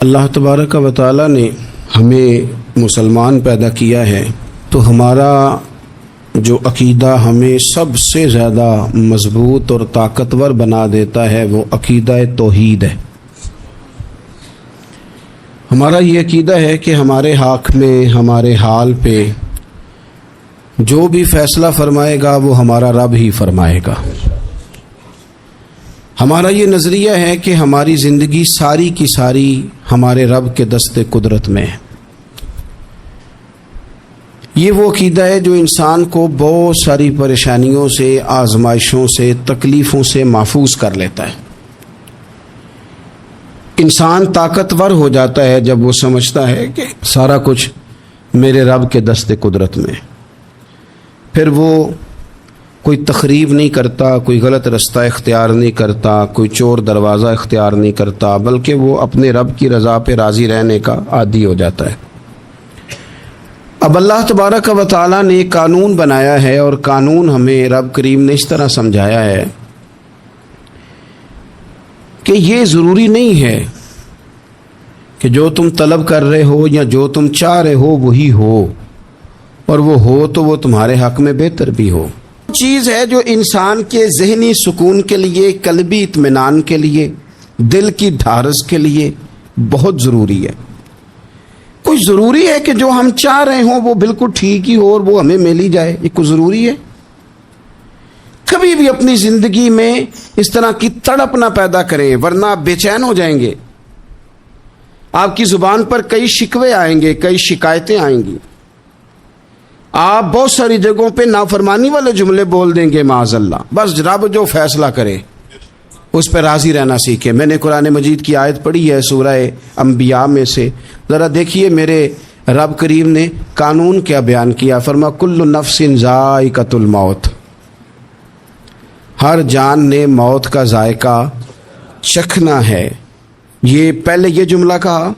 اللہ تبارک و تعالی نے ہمیں مسلمان پیدا کیا ہے تو ہمارا جو عقیدہ ہمیں سب سے زیادہ مضبوط اور طاقتور بنا دیتا ہے وہ عقیدہ توحید ہے۔ ہمارا یہ عقیدہ ہے کہ ہمارے حق میں ہمارے حال پہ جو بھی فیصلہ فرمائے گا وہ ہمارا رب ہی فرمائے گا۔ ہمارا یہ نظریہ ہے کہ ہماری زندگی ساری کی ساری ہمارے رب کے دست قدرت میں ہے۔ یہ وہ عقیدہ ہے جو انسان کو بہت ساری پریشانیوں سے، آزمائشوں سے، تکلیفوں سے محفوظ کر لیتا ہے۔ انسان طاقتور ہو جاتا ہے جب وہ سمجھتا ہے کہ سارا کچھ میرے رب کے دست قدرت میں ہے۔ پھر وہ کوئی تخریب نہیں کرتا، کوئی غلط رستہ اختیار نہیں کرتا، کوئی چور دروازہ اختیار نہیں کرتا، بلکہ وہ اپنے رب کی رضا پہ راضی رہنے کا عادی ہو جاتا ہے۔ اب اللہ تبارک و تعالیٰ نے ایک قانون بنایا ہے، اور قانون ہمیں رب کریم نے اس طرح سمجھایا ہے کہ یہ ضروری نہیں ہے کہ جو تم طلب کر رہے ہو یا جو تم چاہ رہے ہو وہی ہو، اور وہ ہو تو وہ تمہارے حق میں بہتر بھی ہو۔ چیز ہے جو انسان کے ذہنی سکون کے لیے، قلبی اطمینان کے لیے، دل کی ڈھارس کے لیے بہت ضروری ہے۔ کوئی ضروری ہے کہ جو ہم چاہ رہے ہوں وہ بالکل ٹھیک ہی ہو اور وہ ہمیں مل ہی جائے؟ یہ کوئی ضروری ہے؟ کبھی بھی اپنی زندگی میں اس طرح کی تڑپ نہ پیدا کریں، ورنہ آپ بے چین ہو جائیں گے۔ آپ کی زبان پر کئی شکوے آئیں گے، کئی شکایتیں آئیں گی، آپ بہت ساری جگہوں پہ نافرمانی والے جملے بول دیں گے معاذ اللہ۔ بس رب جو فیصلہ کرے اس پہ راضی رہنا سیکھیں۔ میں نے قرآن مجید کی آیت پڑھی ہے سورہ انبیاء میں سے، ذرا دیکھیے میرے رب کریم نے قانون کیا بیان کیا۔ فرما کل نفس ذائقۃ الموت، ہر جان نے موت کا ذائقہ چکھنا ہے۔ یہ پہلے یہ جملہ کہا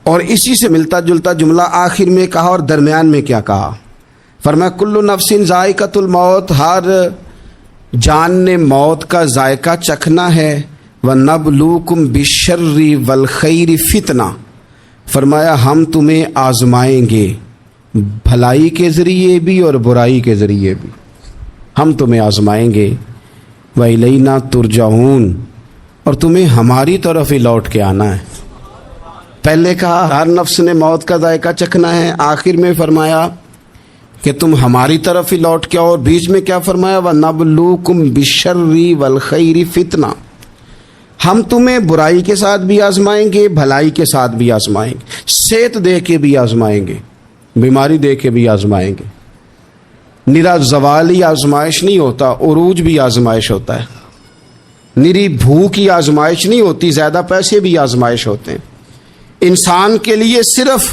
اور اسی سے ملتا جلتا جملہ آخر میں کہا، اور درمیان میں کیا کہا؟ فرمایا کل نفس ذائقۃ الموت، ہر جان نے موت کا ذائقہ چکھنا ہے۔ وَنَبْلُوكُمْ بِالشَّرِّ وَالْخَيْرِ فِتْنَةً، فرمایا ہم تمہیں آزمائیں گے، بھلائی کے ذریعے بھی اور برائی کے ذریعے بھی ہم تمہیں آزمائیں گے۔ وَإِلَيْنَا تُرْجَعُونَ، اور تمہیں ہماری طرف ہی لوٹ کے آنا ہے۔ پہلے کہا ہر نفس نے موت کا ذائقہ چکھنا ہے، آخر میں فرمایا کہ تم ہماری طرف ہی لوٹ کے آؤ، اور بیچ میں کیا فرمایا؟ وَنَبْلُوكُمْ بِالشَّرِّ وَالْخَيْرِ فِتْنَةً، ہم تمہیں برائی کے ساتھ بھی آزمائیں گے، بھلائی کے ساتھ بھی آزمائیں گے، صحت دے کے بھی آزمائیں گے، بیماری دے کے بھی آزمائیں گے۔ نرا زوالی آزمائش نہیں ہوتا، عروج بھی آزمائش ہوتا ہے۔ نری بھوک کی آزمائش نہیں ہوتی، زیادہ پیسے بھی آزمائش ہوتے ہیں۔ انسان کے لیے صرف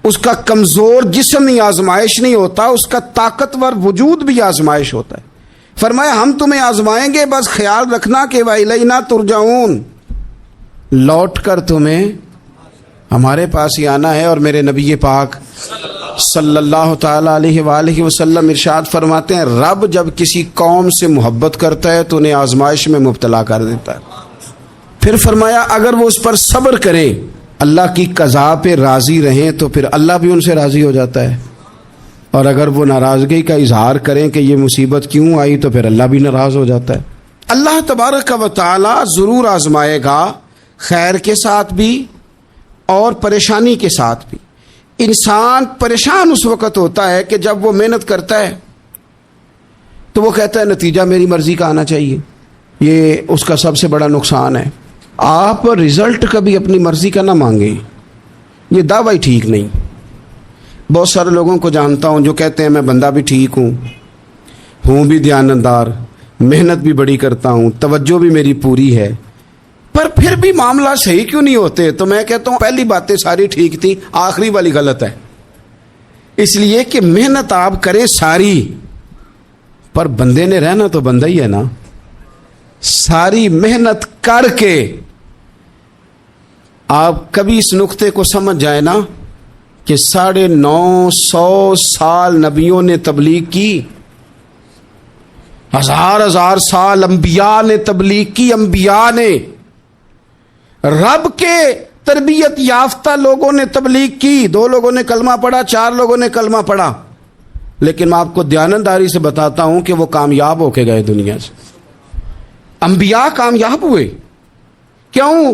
اس کا کمزور جسم ہی آزمائش نہیں ہوتا، اس کا طاقتور وجود بھی آزمائش ہوتا ہے۔ فرمایا ہم تمہیں آزمائیں گے، بس خیال رکھنا کہ وَإِلَيْنَا تُرْجَعُونَ، لوٹ کر تمہیں ہمارے پاس ہی آنا ہے۔ اور میرے نبی پاک صلی اللہ تعالی علیہ وآلہ وسلم ارشاد فرماتے ہیں رب جب کسی قوم سے محبت کرتا ہے تو انہیں آزمائش میں مبتلا کر دیتا ہے۔ پھر فرمایا اگر وہ اس پر صبر کریں، اللہ کی قضا پہ راضی رہیں، تو پھر اللہ بھی ان سے راضی ہو جاتا ہے، اور اگر وہ ناراضگی کا اظہار کریں کہ یہ مصیبت کیوں آئی تو پھر اللہ بھی ناراض ہو جاتا ہے۔ اللہ تبارک و تعالی ضرور آزمائے گا، خیر کے ساتھ بھی اور پریشانی کے ساتھ بھی۔ انسان پریشان اس وقت ہوتا ہے کہ جب وہ محنت کرتا ہے تو وہ کہتا ہے نتیجہ میری مرضی کا آنا چاہیے، یہ اس کا سب سے بڑا نقصان ہے۔ آپ رزلٹ کبھی اپنی مرضی کا نہ مانگیں، یہ دعوی ٹھیک نہیں۔ بہت سارے لوگوں کو جانتا ہوں جو کہتے ہیں میں بندہ بھی ٹھیک ہوں بھی دیانتدار، محنت بھی بڑی کرتا ہوں، توجہ بھی میری پوری ہے، پر پھر بھی معاملہ صحیح کیوں نہیں ہوتے؟ تو میں کہتا ہوں پہلی باتیں ساری ٹھیک تھیں، آخری والی غلط ہے۔ اس لیے کہ محنت آپ کریں ساری، پر بندے نے رہنا تو بندہ ہی ہے نا۔ ساری محنت کر کے آپ کبھی اس نقطے کو سمجھ جائیں نا کہ 950 سال نبیوں نے تبلیغ کی، ہزار سال انبیاء نے تبلیغ کی، انبیاء نے رب کے تربیت یافتہ لوگوں نے تبلیغ کی، 2 لوگوں نے کلمہ پڑھا، 4 لوگوں نے کلمہ پڑھا، لیکن میں آپ کو دیانتداری سے بتاتا ہوں کہ وہ کامیاب ہو کے گئے دنیا سے۔ انبیاء کامیاب ہوئے، کیوں؟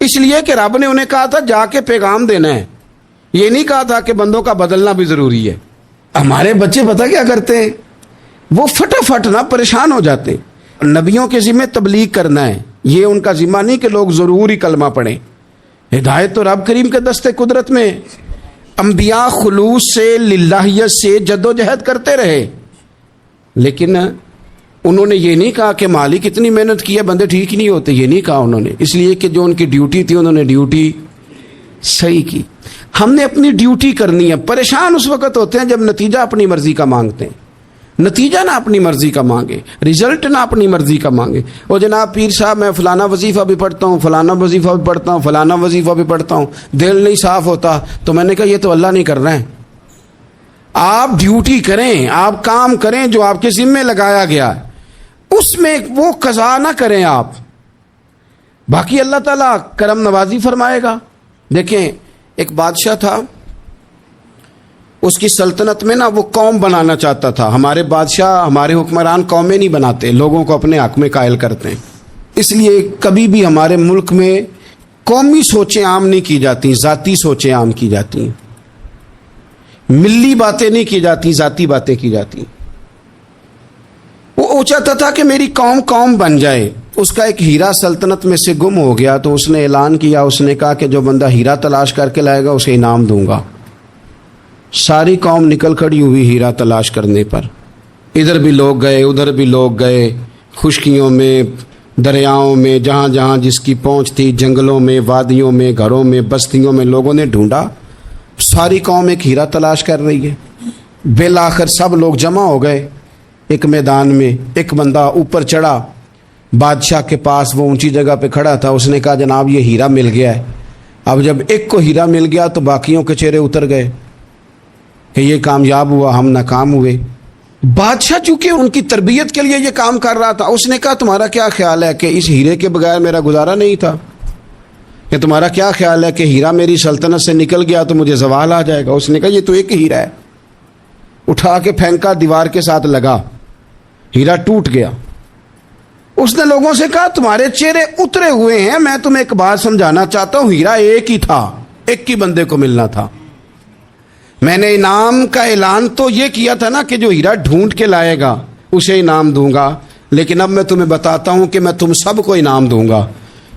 اس لیے کہ رب نے انہیں کہا تھا جا کے پیغام دینا ہے، یہ نہیں کہا تھا کہ بندوں کا بدلنا بھی ضروری ہے۔ ہمارے بچے پتہ کیا کرتے ہیں؟ وہ فٹافٹ نہ پریشان ہو جاتے ہیں۔ نبیوں کے ذمہ تبلیغ کرنا ہے، یہ ان کا ذمہ نہیں کہ لوگ ضروری کلمہ پڑھیں۔ ہدایت تو رب کریم کے دستے قدرت میں۔ انبیاء خلوص سے، للہیت سے جد و جہد کرتے رہے، لیکن انہوں نے یہ نہیں کہا کہ مالک اتنی محنت کی ہے بندے ٹھیک ہی نہیں ہوتے، یہ نہیں کہا انہوں نے، اس لیے کہ جو ان کی ڈیوٹی تھی انہوں نے ڈیوٹی صحیح کی۔ ہم نے اپنی ڈیوٹی کرنی ہے۔ پریشان اس وقت ہوتے ہیں جب نتیجہ اپنی مرضی کا مانگتے ہیں، نتیجہ نہ اپنی مرضی کا مانگے، رزلٹ نہ اپنی مرضی کا مانگے۔ وہ جناب پیر صاحب میں فلانا وظیفہ بھی پڑھتا ہوں، فلانا وظیفہ بھی پڑھتا ہوں، فلانا وظیفہ بھی پڑھتا ہوں، دل نہیں صاف ہوتا، تو میں نے کہا یہ تو اللہ نہیں کر رہے ہیں۔ آپ ڈیوٹی کریں، آپ کام کریں جو آپ کے ذمے لگایا گیا ہے، اس میں وہ قضا نہ کریں آپ، باقی اللہ تعالیٰ کرم نوازی فرمائے گا۔ دیکھیں ایک بادشاہ تھا، اس کی سلطنت میں نا وہ قوم بنانا چاہتا تھا۔ ہمارے بادشاہ، ہمارے حکمران قومیں نہیں بناتے، لوگوں کو اپنے حق میں قائل کرتے ہیں۔ اس لیے کبھی بھی ہمارے ملک میں قومی سوچیں عام نہیں کی جاتی، ذاتی سوچیں عام کی جاتی ہیں، ملی باتیں نہیں کی جاتی، ذاتی باتیں کی جاتی ہیں۔ وہ چاہتا تھا کہ میری قوم بن جائے۔ اس کا ایک ہیرا سلطنت میں سے گم ہو گیا، تو اس نے اعلان کیا، اس نے کہا کہ جو بندہ ہیرا تلاش کر کے لائے گا اسے انعام دوں گا۔ ساری قوم نکل کھڑی ہوئی ہیرا تلاش کرنے پر، ادھر بھی لوگ گئے، ادھر بھی لوگ گئے، خشکیوں میں، دریاؤں میں، جہاں جہاں جس کی پہنچ تھی، جنگلوں میں، وادیوں میں، گھروں میں، بستیوں میں لوگوں نے ڈھونڈا۔ ساری قوم ایک ہیرا تلاش کر رہی ہے۔ بالآخر سب لوگ جمع ہو گئے ایک میدان میں۔ ایک بندہ اوپر چڑھا بادشاہ کے پاس، وہ اونچی جگہ پہ کھڑا تھا، اس نے کہا جناب یہ ہیرا مل گیا ہے۔ اب جب ایک کو ہیرا مل گیا تو باقیوں کے چہرے اتر گئے کہ یہ کامیاب ہوا، ہم ناکام ہوئے۔ بادشاہ چونکہ ان کی تربیت کے لیے یہ کام کر رہا تھا، اس نے کہا تمہارا کیا خیال ہے کہ اس ہیرے کے بغیر میرا گزارا نہیں تھا؟ کہ تمہارا کیا خیال ہے کہ ہیرا میری سلطنت سے نکل گیا تو مجھے زوال آ جائے گا؟ اس نے کہا یہ تو ایک ہیرا ہے۔ اٹھا کے پھینکا، دیوار کے ساتھ لگا، ہیرا ٹوٹ گیا۔ اس نے لوگوں سے کہا تمہارے چہرے اترے ہوئے ہیں، میں تمہیں ایک بات سمجھانا چاہتا ہوں، ہیرا ایک ہی تھا، ایک ہی بندے کو ملنا تھا۔ میں نے انعام کا اعلان تو یہ کیا تھا نا کہ جو ہیرا ڈھونڈ کے لائے گا اسے انعام دوں گا، لیکن اب میں تمہیں بتاتا ہوں کہ میں تم سب کو انعام دوں گا،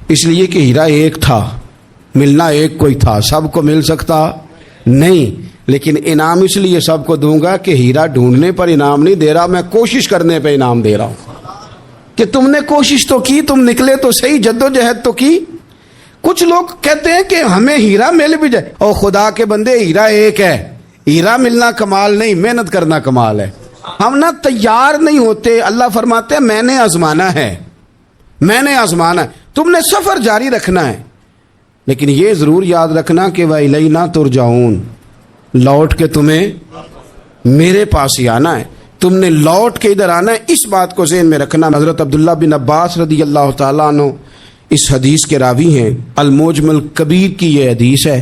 اس لیے کہ ہیرا ایک تھا، ملنا ایک کو ہی تھا، سب کو مل سکتا نہیں، لیکن انعام اس لیے سب کو دوں گا کہ ہیرا ڈھونڈنے پر انعام نہیں دے رہا، میں کوشش کرنے پہ انعام دے رہا ہوں کہ تم نے کوشش تو کی، تم نکلے تو صحیح، جد و جہد تو کی۔ کچھ لوگ کہتے ہیں کہ ہمیں ہیرا مل بھی جائے، اور خدا کے بندے ہیرا ایک ہے، ہیرا ملنا کمال نہیں، محنت کرنا کمال ہے۔ ہم نہ تیار نہیں ہوتے۔ اللہ فرماتے ہیں میں نے آزمانا ہے، میں نے آزمانا ہے، تم نے سفر جاری رکھنا ہے، لیکن یہ ضرور یاد رکھنا کہ وَإِلَيْنَا تُرْجَعُونَ، لوٹ کے تمہیں میرے پاس ہی آنا ہے، تم نے لوٹ کے ادھر آنا ہے، اس بات کو ذہن میں رکھنا۔ حضرت عبداللہ بن عباس رضی اللہ تعالیٰ عنہ اس حدیث کے راوی ہیں، المعجم الکبیر کی یہ حدیث ہے۔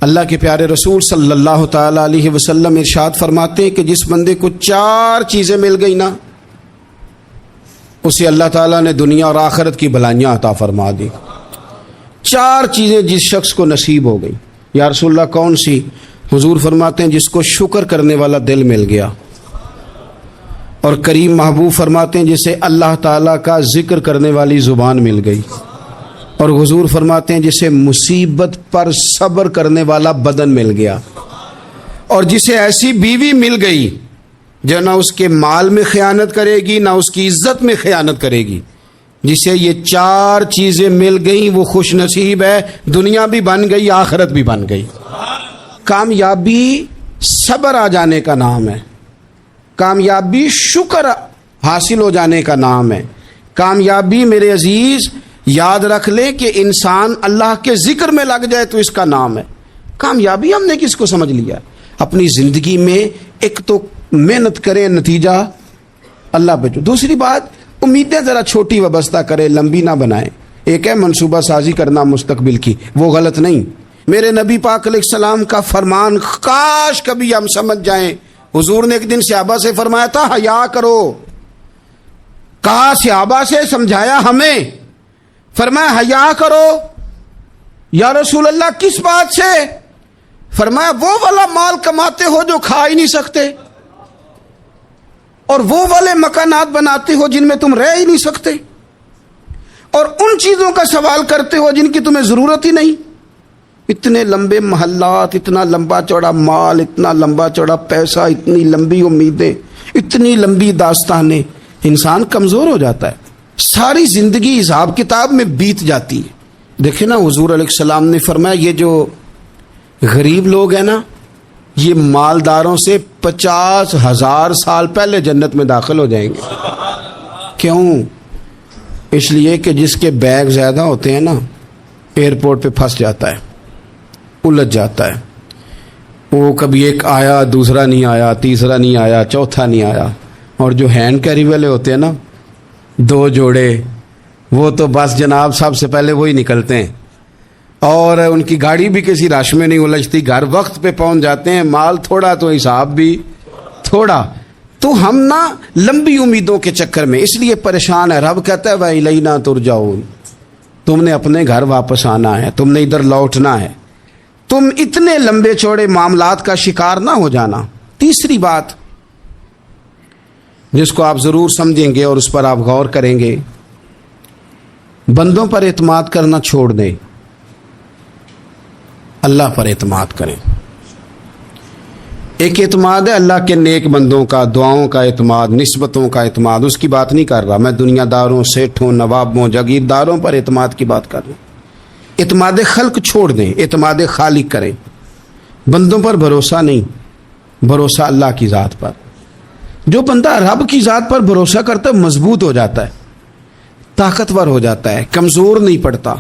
اللہ کے پیارے رسول صلی اللہ تعالیٰ علیہ وسلم ارشاد فرماتے ہیں کہ جس بندے کو 4 چیزیں مل گئی نا، اسے اللہ تعالیٰ نے دنیا اور آخرت کی بھلائیاں عطا فرما دی۔ 4 چیزیں جس شخص کو نصیب ہو گئی۔ یا رسول اللہ کون سی؟ حضور فرماتے ہیں جس کو شکر کرنے والا دل مل گیا، اور کریم محبوب فرماتے ہیں جسے اللہ تعالیٰ کا ذکر کرنے والی زبان مل گئی، اور حضور فرماتے ہیں جسے مصیبت پر صبر کرنے والا بدن مل گیا، اور جسے ایسی بیوی مل گئی جو نہ اس کے مال میں خیانت کرے گی، نہ اس کی عزت میں خیانت کرے گی۔ جسے یہ 4 چیزیں مل گئیں وہ خوش نصیب ہے، دنیا بھی بن گئی، آخرت بھی بن گئی۔ کامیابی صبر آ جانے کا نام ہے، کامیابی شکر حاصل ہو جانے کا نام ہے۔ کامیابی میرے عزیز یاد رکھ لے کہ انسان اللہ کے ذکر میں لگ جائے تو اس کا نام ہے کامیابی۔ ہم نے کس کو سمجھ لیا؟ اپنی زندگی میں ایک تو محنت کریں، نتیجہ اللہ پہ۔ دوسری بات، امیدیں ذرا چھوٹی وابستہ کریں، لمبی نہ بنائیں۔ ایک ہے منصوبہ سازی کرنا مستقبل کی، وہ غلط نہیں۔ میرے نبی پاک علیہ السلام کا فرمان کاش کبھی ہم سمجھ جائیں۔ حضور نے ایک دن صحابہ سے فرمایا تھا حیا کرو، کہا صحابہ سے، سمجھایا ہمیں، فرمایا حیا کرو۔ یا رسول اللہ کس بات سے؟ فرمایا وہ والا مال کماتے ہو جو کھا ہی نہیں سکتے، اور وہ والے مکانات بناتے ہو جن میں تم رہ ہی نہیں سکتے، اور ان چیزوں کا سوال کرتے ہو جن کی تمہیں ضرورت ہی نہیں۔ اتنے لمبے محلات، اتنا لمبا چوڑا مال، اتنا لمبا چوڑا پیسہ، اتنی لمبی امیدیں، اتنی لمبی داستانیں، انسان کمزور ہو جاتا ہے، ساری زندگی حساب کتاب میں بیت جاتی ہے۔ دیکھیں نا، حضور علیہ السلام نے فرمایا یہ جو غریب لوگ ہیں نا، یہ مالداروں سے 50,000 سال پہلے جنت میں داخل ہو جائیں گے۔ کیوں؟ اس لیے کہ جس کے بیگ زیادہ ہوتے ہیں نا، ایئرپورٹ پہ پھنس جاتا ہے، الجھ جاتا ہے، وہ کبھی ایک آیا، دوسرا نہیں آیا، تیسرا نہیں آیا، چوتھا نہیں آیا۔ اور جو ہینڈ کیری والے ہوتے ہیں نا، 2 جوڑے، وہ تو بس جناب سب سے پہلے وہی نکلتے ہیں، اور ان کی گاڑی بھی کسی رش میں نہیں الجھتی، گھر وقت پہ پہنچ جاتے ہیں، مال تھوڑا تو حساب بھی تھوڑا۔ تو ہم نا لمبی امیدوں کے چکر میں اس لیے پریشان ہے۔ رب کہتا ہے وَإِلَيْنَا تُرْجَعُونَ، تم نے اپنے گھر واپس آنا ہے، تم نے ادھر لوٹنا ہے، تم اتنے لمبے چوڑے معاملات کا شکار نہ ہو جانا۔ تیسری بات جس کو آپ ضرور سمجھیں گے اور اس پر آپ غور کریں گے، بندوں پر اعتماد کرنا چھوڑ دیں، اللہ پر اعتماد کریں۔ ایک اعتماد ہے اللہ کے نیک بندوں کا، دعاؤں کا اعتماد، نسبتوں کا اعتماد، اس کی بات نہیں کر رہا میں، دنیا داروں، سیٹھوں، نوابوں، جاگیرداروں پر اعتماد کی بات کر رہا ہوں۔ اعتماد خلق چھوڑ دیں، اعتماد خالق کریں۔ بندوں پر بھروسہ نہیں، بھروسہ اللہ کی ذات پر۔ جو بندہ رب کی ذات پر بھروسہ کرتا ہے مضبوط ہو جاتا ہے، طاقتور ہو جاتا ہے، کمزور نہیں پڑتا۔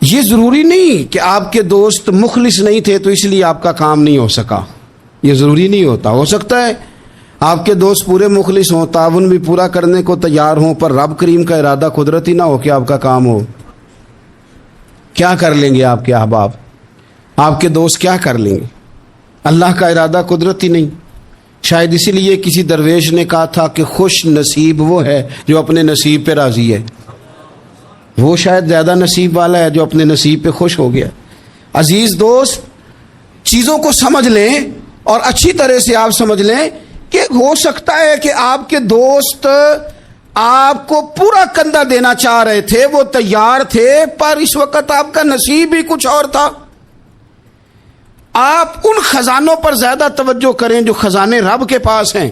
یہ ضروری نہیں کہ آپ کے دوست مخلص نہیں تھے تو اس لیے آپ کا کام نہیں ہو سکا، یہ ضروری نہیں ہوتا۔ ہو سکتا ہے آپ کے دوست پورے مخلص ہوں، تعاون بھی پورا کرنے کو تیار ہوں، پر رب کریم کا ارادہ قدرتی نہ ہو کہ آپ کا کام ہو۔ کیا کر لیں گے آپ کے احباب، آپ کے دوست کیا کر لیں گے؟ اللہ کا ارادہ قدرتی نہیں۔ شاید اسی لیے کسی درویش نے کہا تھا کہ خوش نصیب وہ ہے جو اپنے نصیب پہ راضی ہے۔ وہ شاید زیادہ نصیب والا ہے جو اپنے نصیب پہ خوش ہو گیا۔ عزیز دوست، چیزوں کو سمجھ لیں اور اچھی طرح سے آپ سمجھ لیں کہ ہو سکتا ہے کہ آپ کے دوست آپ کو پورا کندھا دینا چاہ رہے تھے، وہ تیار تھے، پر اس وقت آپ کا نصیب ہی کچھ اور تھا۔ آپ ان خزانوں پر زیادہ توجہ کریں جو خزانے رب کے پاس ہیں۔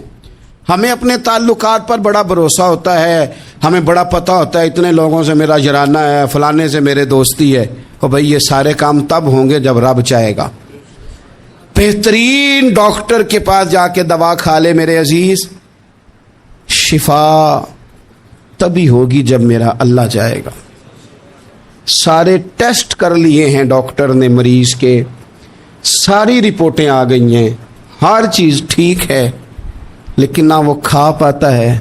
ہمیں اپنے تعلقات پر بڑا بھروسہ ہوتا ہے، ہمیں بڑا پتہ ہوتا ہے اتنے لوگوں سے میرا جرانہ ہے، فلانے سے میرے دوستی ہے۔ اور بھائی یہ سارے کام تب ہوں گے جب رب چاہے گا۔ بہترین ڈاکٹر کے پاس جا کے دوا کھا لے میرے عزیز، شفا تبھی ہوگی جب میرا اللہ چاہے گا۔ سارے ٹیسٹ کر لیے ہیں ڈاکٹر نے مریض کے، ساری رپورٹیں آ گئی ہیں، ہر چیز ٹھیک ہے، لیکن نہ وہ کھا پاتا ہے،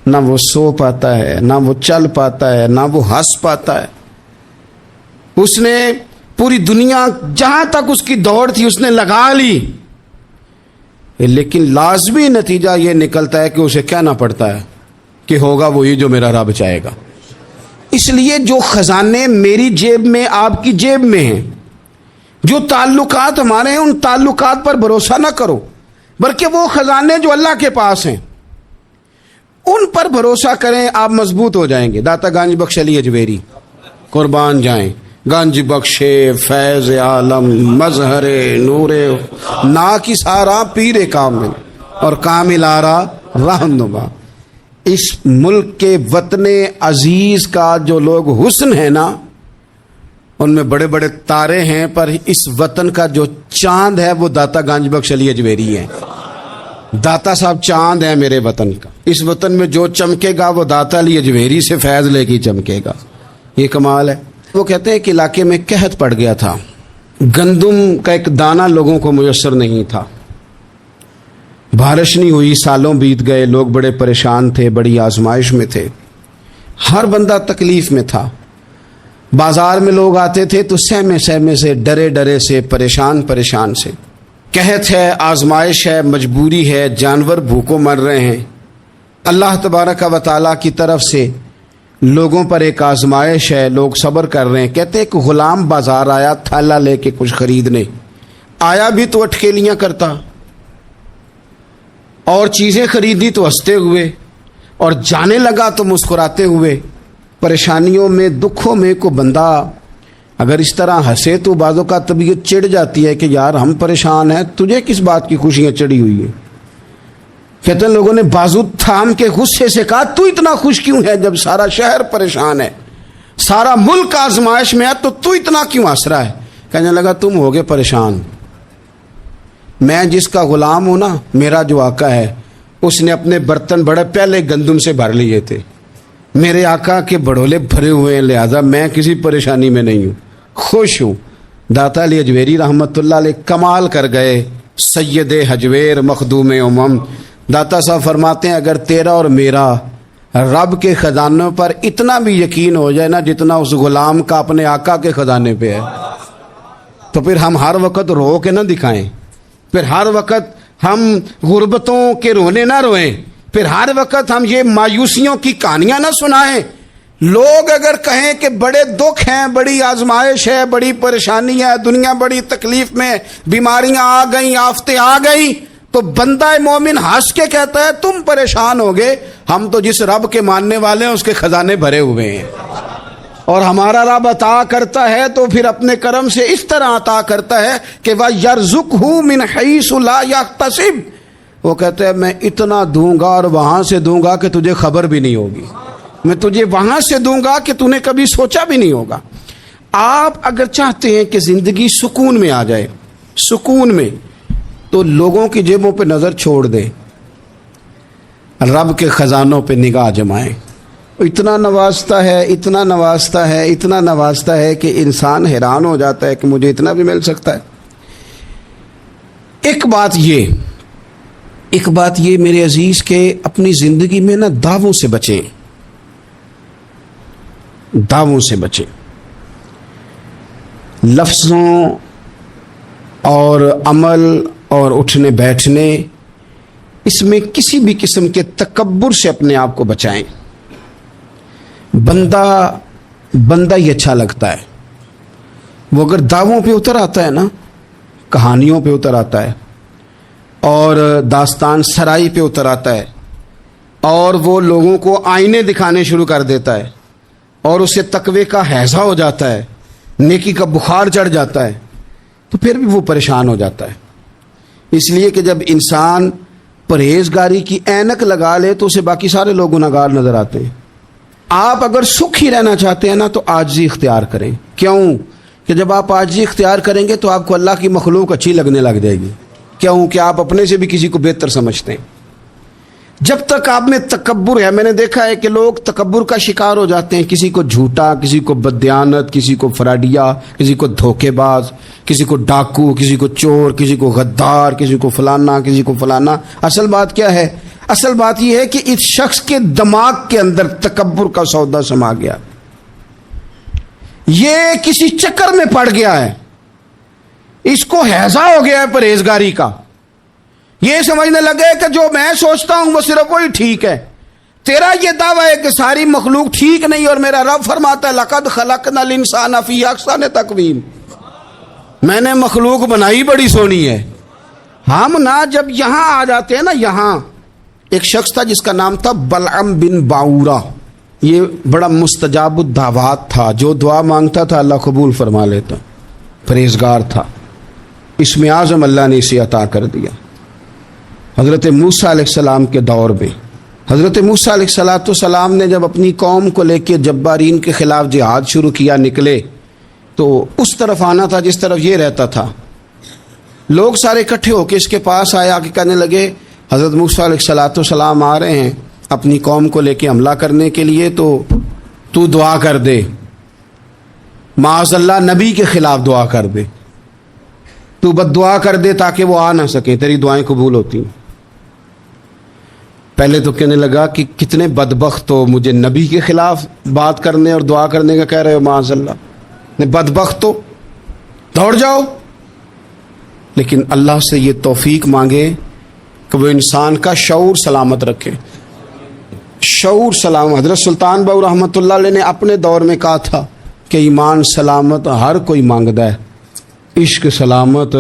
نہ وہ سو پاتا ہے، نہ وہ چل پاتا ہے، نہ وہ ہنس پاتا ہے۔ اس نے پوری دنیا جہاں تک اس کی دوڑ تھی اس نے لگا لی، لیکن لازمی نتیجہ یہ نکلتا ہے کہ اسے کہنا پڑتا ہے کہ ہوگا وہی جو میرا رب چاہے گا۔ اس لیے جو خزانے میری جیب میں، آپ کی جیب میں ہیں، جو تعلقات ہمارے ہیں، ان تعلقات پر بھروسہ نہ کرو، بلکہ وہ خزانے جو اللہ کے پاس ہیں ان پر بھروسہ کریں، آپ مضبوط ہو جائیں گے۔ داتا گنج بخش علی اجویری قربان جائیں، گنج بخش فیض عالم مظہر نور نا کی سارا پیر کامل اور کامل آرا رہنما۔ اس ملک کے وطن عزیز کا جو لوگ حسن ہے نا، ان میں بڑے بڑے تارے ہیں، پر اس وطن کا جو چاند ہے وہ داتا گنج بخش علی اجویری ہے۔ داتا صاحب چاند ہے میرے وطن کا، اس وطن میں جو چمکے گا وہ داتا علی اجویری سے فیض لے کے چمکے گا۔ یہ کمال ہے۔ وہ کہتے ہیں کہ علاقے میں قحط پڑ گیا تھا، گندم کا ایک دانہ لوگوں کو میسر نہیں تھا، بارش نہیں ہوئی، سالوں بیت گئے، لوگ بڑے پریشان تھے، بڑی آزمائش میں تھے۔ ہر بندہ تکلیف میں تھا. بازار میں لوگ آتے تھے تو سہمے سہمے سے، ڈرے ڈرے سے، پریشان پریشان سے. قحط ہے، آزمائش ہے، مجبوری ہے، جانور بھوکوں مر رہے ہیں. اللہ تبارک و تعالیٰ کی طرف سے لوگوں پر ایک آزمائش ہے، لوگ صبر کر رہے ہیں. کہتے ہیں کہ غلام بازار آیا تھالا لے کے کچھ خریدنے. آیا بھی تو اٹکیلیاں کرتا، اور چیزیں خریدی تو ہنستے ہوئے، اور جانے لگا تو مسکراتے ہوئے. پریشانیوں میں، دکھوں میں کو بندہ اگر اس طرح ہنسے تو بعضوں کا طبیعت چڑ جاتی ہے کہ یار ہم پریشان ہیں، تجھے کس بات کی خوشیاں چڑھی ہوئی ہیں. کہتے ہیں لوگوں نے بازو تھام کے غصے سے کہا تو اتنا خوش کیوں ہے جب سارا شہر پریشان ہے، سارا ملک آزمائش میں ہے، تو اتنا کیوں ہنس رہا ہے؟ کہنے لگا تم ہوگے پریشان. میں جس کا غلام ہوں نا، میرا جو آقا ہے، اس نے اپنے برتن بڑے پہلے گندم سے بھر لیے تھے. میرے آقا کے بڑولے بھرے ہوئے ہیں، لہذا میں کسی پریشانی میں نہیں ہوں، خوش ہوں. داتا علی حجویری رحمۃ اللہ علیہ کمال کر گئے، سید حجویر مخدوم امم. داتا صاحب فرماتے ہیں اگر تیرا اور میرا رب کے خزانوں پر اتنا بھی یقین ہو جائے نا جتنا اس غلام کا اپنے آقا کے خزانے پہ ہے، تو پھر ہم ہر وقت رو کے نہ دکھائیں، پھر ہر وقت ہم غربتوں کے رونے نہ روئیں، پھر ہر وقت ہم یہ مایوسیوں کی کہانیاں نہ سنائیں. لوگ اگر کہیں کہ بڑے دکھ ہیں، بڑی آزمائش ہے، بڑی پریشانی ہے، دنیا بڑی تکلیف میں، بیماریاں آ گئیں، آفتیں آ گئیں، تو بندہ مومن ہنس کے کہتا ہے تم پریشان ہوگے، ہم تو جس رب کے ماننے والے ہیں اس کے خزانے بھرے ہوئے ہیں. اور ہمارا رب عطا کرتا ہے تو پھر اپنے کرم سے اس طرح عطا کرتا ہے کہ وَيَرْزُقْهُ مِنْ حَيْثُ لَا يَحْتَسِبُ. وہ کہتے ہیں میں اتنا دوں گا اور وہاں سے دوں گا کہ تجھے خبر بھی نہیں ہوگی، میں تجھے وہاں سے دوں گا کہ تُو نے کبھی سوچا بھی نہیں ہوگا. آپ اگر چاہتے ہیں کہ زندگی سکون میں آ جائے، سکون میں، تو لوگوں کی جیبوں پہ نظر چھوڑ دیں، رب کے خزانوں پہ نگاہ جمائیں. اتنا نوازتا ہے، اتنا نوازتا ہے، اتنا نوازتا ہے کہ انسان حیران ہو جاتا ہے کہ مجھے اتنا بھی مل سکتا ہے. ایک بات یہ میرے عزیز کہ اپنی زندگی میں نا دعووں سے بچیں، دعووں سے بچیں. لفظوں اور عمل اور اٹھنے بیٹھنے، اس میں کسی بھی قسم کے تکبر سے اپنے آپ کو بچائیں. بندہ ہی اچھا لگتا ہے وہ اگر دعووں پہ اتر آتا ہے نا، کہانیوں پہ اتر آتا ہے، اور داستان سرائی پہ اتر آتا ہے، اور وہ لوگوں کو آئینے دکھانے شروع کر دیتا ہے، اور اسے تقوی کا ہیضہ ہو جاتا ہے، نیکی کا بخار چڑھ جاتا ہے، تو پھر بھی وہ پریشان ہو جاتا ہے. اس لیے کہ جب انسان پرہیزگاری کی اینک لگا لے تو اسے باقی سارے لوگ گناہگار نظر آتے ہیں. آپ اگر سکھ ہی رہنا چاہتے ہیں نا تو عاجزی اختیار کریں. کیوں کہ جب آپ عاجزی اختیار کریں گے تو آپ کو اللہ کی مخلوق اچھی لگنے لگ جائے گی. کیوں کہ آپ اپنے سے بھی کسی کو بہتر سمجھتے ہیں. جب تک آپ میں تکبر ہے، میں نے دیکھا ہے کہ لوگ تکبر کا شکار ہو جاتے ہیں، کسی کو جھوٹا، کسی کو بددیانت، کسی کو فراڈیا، کسی کو دھوکے باز، کسی کو ڈاکو، کسی کو چور، کسی کو غدار، کسی کو فلانا، کسی کو فلانا. اصل بات کیا ہے؟ اصل بات یہ ہے کہ اس شخص کے دماغ کے اندر تکبر کا سودا سما گیا، یہ کسی چکر میں پڑ گیا ہے، اس کو ہیضہ ہو گیا ہے پرہیزگاری کا. یہ سمجھنے لگے کہ جو میں سوچتا ہوں وہ صرف وہی ٹھیک ہے. تیرا یہ دعویٰ ہے کہ ساری مخلوق ٹھیک نہیں، اور میرا رب فرماتا ہے لَقَدْ خَلَقْنَا الْإِنسَانَ فِي أَحْسَنِ تَقْوِيمٍ. میں نے مخلوق بنائی بڑی سونی ہے. ہم نا جب یہاں آ جاتے ہیں نا، یہاں ایک شخص تھا جس کا نام تھا بلعم بن باورا. یہ بڑا مستجاب الدعوات تھا، جو دعا مانگتا تھا اللہ قبول فرما لیتا، پرہیزگار تھا. اسم اعظم اللہ نے اسے عطا کر دیا. حضرت موسیٰ علیہ السلام کے دور میں حضرت موسیٰ علیہ السلام نے جب اپنی قوم کو لے کے جبارین کے خلاف جہاد شروع کیا، نکلے تو اس طرف آنا تھا جس طرف یہ رہتا تھا. لوگ سارے اکٹھے ہو کے اس کے پاس آئے، آ کے کہنے لگے حضرت موسیٰ علیہ السلام آ رہے ہیں اپنی قوم کو لے کے حملہ کرنے کے لیے، تو دعا کر دے، معاذ اللہ نبی کے خلاف دعا کر دے، تو بد دعا کر دے تاکہ وہ آ نہ سکے، تیری دعائیں قبول ہوتی ہیں. پہلے تو کہنے لگا کہ کتنے بدبخت ہو، مجھے نبی کے خلاف بات کرنے اور دعا کرنے کا کہہ رہے ہو، معاذ اللہ، بدبخت ہو، دوڑ جاؤ۔ لیکن اللہ سے یہ توفیق مانگے کہ وہ انسان کا شعور سلامت رکھے، شعور سلامت۔ حضرت سلطان باؤ رحمۃ اللہ علیہ نے اپنے دور میں کہا تھا کہ ایمان سلامت ہر کوئی مانگدا ہے، عشق سلامت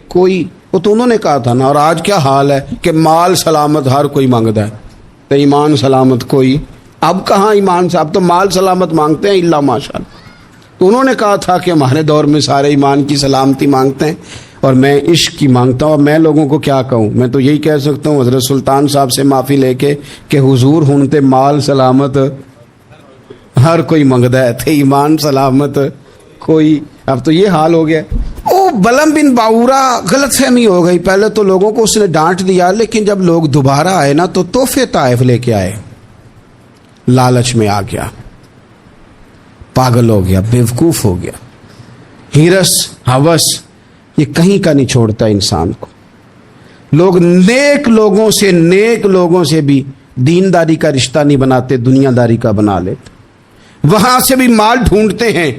کوئی، وہ تو انہوں نے کہا تھا نا۔ اور آج کیا حال ہے کہ مال سلامت ہر کوئی مانگدا ہے، تو ایمان سلامت کوئی۔ اب کہاں ایمان سے، اب تو مال سلامت مانگتے ہیں الا ماشاء اللہ۔ تو انہوں نے کہا تھا کہ ہمارے دور میں سارے ایمان کی سلامتی مانگتے ہیں اور میں عشق کی مانگتا ہوں۔ اور میں لوگوں کو کیا کہوں، میں تو یہی کہہ سکتا ہوں حضرت سلطان صاحب سے معافی لے کے کہ حضور ہن تے مال سلامت ہر کوئی منگدا ہے، تے ایمان سلامت کوئی۔ اب تو یہ حال ہو گیا۔ او بلم بن باورا غلط فہمی ہو گئی، پہلے تو لوگوں کو اس نے ڈانٹ دیا، لیکن جب لوگ دوبارہ آئے نا تو تحفے طائف لے کے آئے، لالچ میں آ گیا، پاگل ہو گیا، بیوقوف ہو گیا۔ ہرس ہوس یہ کہیں کا نہیں چھوڑتا انسان کو۔ لوگ نیک لوگوں سے بھی دینداری کا رشتہ نہیں بناتے، دنیا داری کا بنا لیتے۔ وہاں سے بھی مال ڈھونڈتے ہیں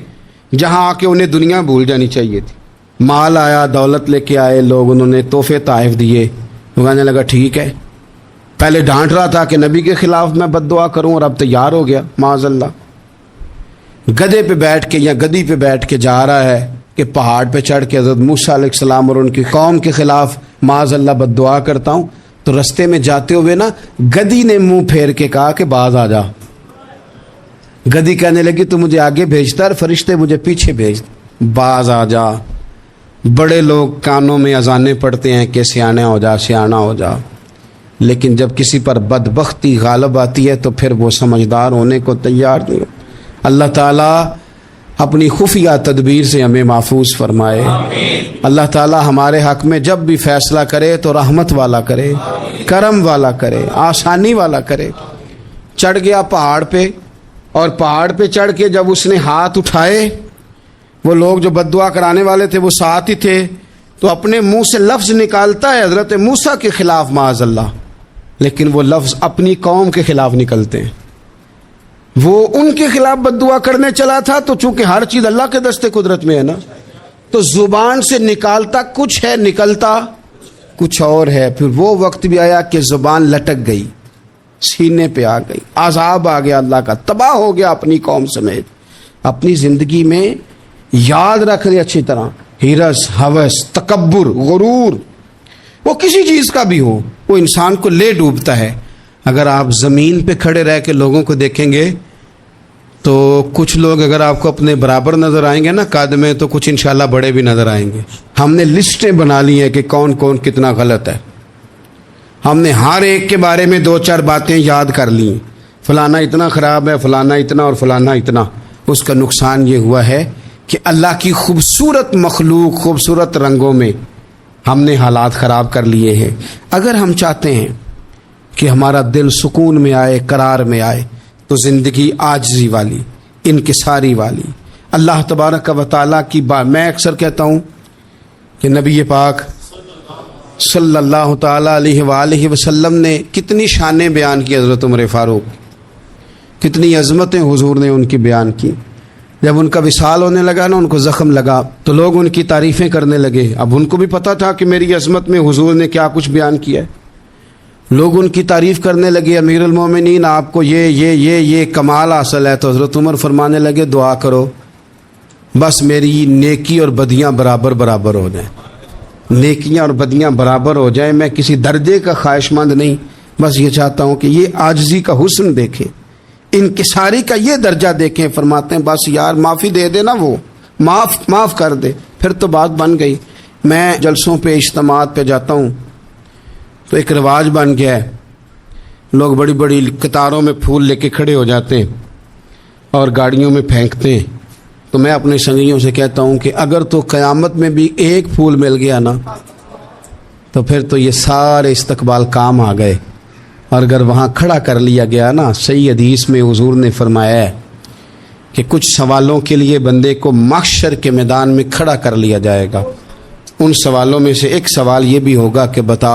جہاں آ کے انہیں دنیا بھول جانی چاہیے تھی۔ مال آیا، دولت لے کے آئے لوگ، انہوں نے تحفے طائف دیے، وہ کہنے لگا ٹھیک ہے، پہلے ڈانٹ رہا تھا کہ نبی کے خلاف میں بد دعا کروں اور اب تیار ہو گیا معاذ اللہ۔ گدھے پہ بیٹھ کے یا گدی پہ بیٹھ کے جا رہا ہے کہ پہاڑ پہ چڑھ کے حضرت موسیٰ علیہ السلام اور ان کی قوم کے خلاف معاذ اللہ بد دعا کرتا ہوں۔ تو رستے میں جاتے ہوئے نا گدی نے منہ پھیر کے کہا کہ باز آ جا۔ گدی کہنے لگی تو مجھے آگے بھیجتا ہے، فرشتے مجھے پیچھے بھیج، باز آ جا۔ بڑے لوگ کانوں میں اذانیں پڑھتے ہیں کہ سیانا ہو جا، سیانا ہو جا، لیکن جب کسی پر بدبختی غالب آتی ہے تو پھر وہ سمجھدار ہونے کو تیار نہیں ہوتا۔ اللہ تعالیٰ اپنی خفیہ تدبیر سے ہمیں محفوظ فرمائے۔ اللہ تعالیٰ ہمارے حق میں جب بھی فیصلہ کرے تو رحمت والا کرے، کرم والا کرے، آسانی والا کرے۔ چڑھ گیا پہاڑ پہ، اور پہاڑ پہ چڑھ کے جب اس نے ہاتھ اٹھائے، وہ لوگ جو بد دعا کرانے والے تھے وہ ساتھ ہی تھے، تو اپنے منہ سے لفظ نکالتا ہے حضرت موسیٰ کے خلاف معاذ اللہ، لیکن وہ لفظ اپنی قوم کے خلاف نکلتے ہیں۔ وہ ان کے خلاف بد دعا کرنے چلا تھا، تو چونکہ ہر چیز اللہ کے دستے قدرت میں ہے نا، تو زبان سے نکالتا کچھ ہے، نکلتا کچھ اور ہے۔ پھر وہ وقت بھی آیا کہ زبان لٹک گئی، سینے پہ آ گئی، عذاب آ گیا اللہ کا، تباہ ہو گیا اپنی قوم سمیت۔ اپنی زندگی میں یاد رکھ لے اچھی طرح، ہرس، ہوس، تکبر، غرور، وہ کسی چیز کا بھی ہو، وہ انسان کو لے ڈوبتا ہے۔ اگر آپ زمین پہ کھڑے رہ کے لوگوں کو دیکھیں گے تو کچھ لوگ اگر آپ کو اپنے برابر نظر آئیں گے نا قد میں، تو کچھ انشاءاللہ بڑے بھی نظر آئیں گے۔ ہم نے لسٹیں بنا لی ہیں کہ کون کون کتنا غلط ہے، ہم نے ہر ایک کے بارے میں 2-4 باتیں یاد کر لی، فلانا اتنا خراب ہے، فلانا اتنا اور فلانا اتنا۔ اس کا نقصان یہ ہوا ہے کہ اللہ کی خوبصورت مخلوق، خوبصورت رنگوں میں ہم نے حالات خراب کر لیے ہیں۔ اگر ہم چاہتے ہیں کہ ہمارا دل سکون میں آئے، قرار میں آئے، تو زندگی عاجزی والی، انکساری والی، اللہ تبارک و تعالیٰ کی بات۔ میں اکثر کہتا ہوں کہ نبی پاک صلی اللہ تعالیٰ علیہ وآلہ وسلم نے کتنی شانیں بیان کی، حضرت عمر فاروق، کتنی عظمتیں حضور نے ان کی بیان کی۔ جب ان کا وصال ہونے لگا نا، ان کو زخم لگا، تو لوگ ان کی تعریفیں کرنے لگے۔ اب ان کو بھی پتہ تھا کہ میری عظمت میں حضور نے کیا کچھ بیان کیا ہے۔ لوگ ان کی تعریف کرنے لگے، امیر المومنین آپ کو یہ کمال حاصل ہے۔ تو حضرت عمر فرمانے لگے دعا کرو بس میری نیکی اور بدیاں برابر ہو جائیں، نیکیاں اور بدیاں برابر ہو جائیں، میں کسی درجے کا خواہش مند نہیں، بس یہ چاہتا ہوں کہ یہ عاجزی کا حسن دیکھیں، انکساری کا یہ درجہ دیکھیں۔ فرماتے ہیں بس یار معافی دے دے نا، وہ معاف کر دے، پھر تو بات بن گئی۔ میں جلسوں پہ، اجتماعات پہ جاتا ہوں تو ایک رواج بن گیا ہے، لوگ بڑی بڑی قطاروں میں پھول لے کے کھڑے ہو جاتے ہیں اور گاڑیوں میں پھینکتے ہیں۔ تو میں اپنے سنگیوں سے کہتا ہوں کہ اگر تو قیامت میں بھی ایک پھول مل گیا نا تو پھر تو یہ سارے استقبال کام آ گئے، اور اگر وہاں کھڑا کر لیا گیا نا، صحیح حدیث میں حضور نے فرمایا ہے کہ کچھ سوالوں کے لیے بندے کو محشر کے میدان میں کھڑا کر لیا جائے گا۔ ان سوالوں میں سے ایک سوال یہ بھی ہوگا کہ بتا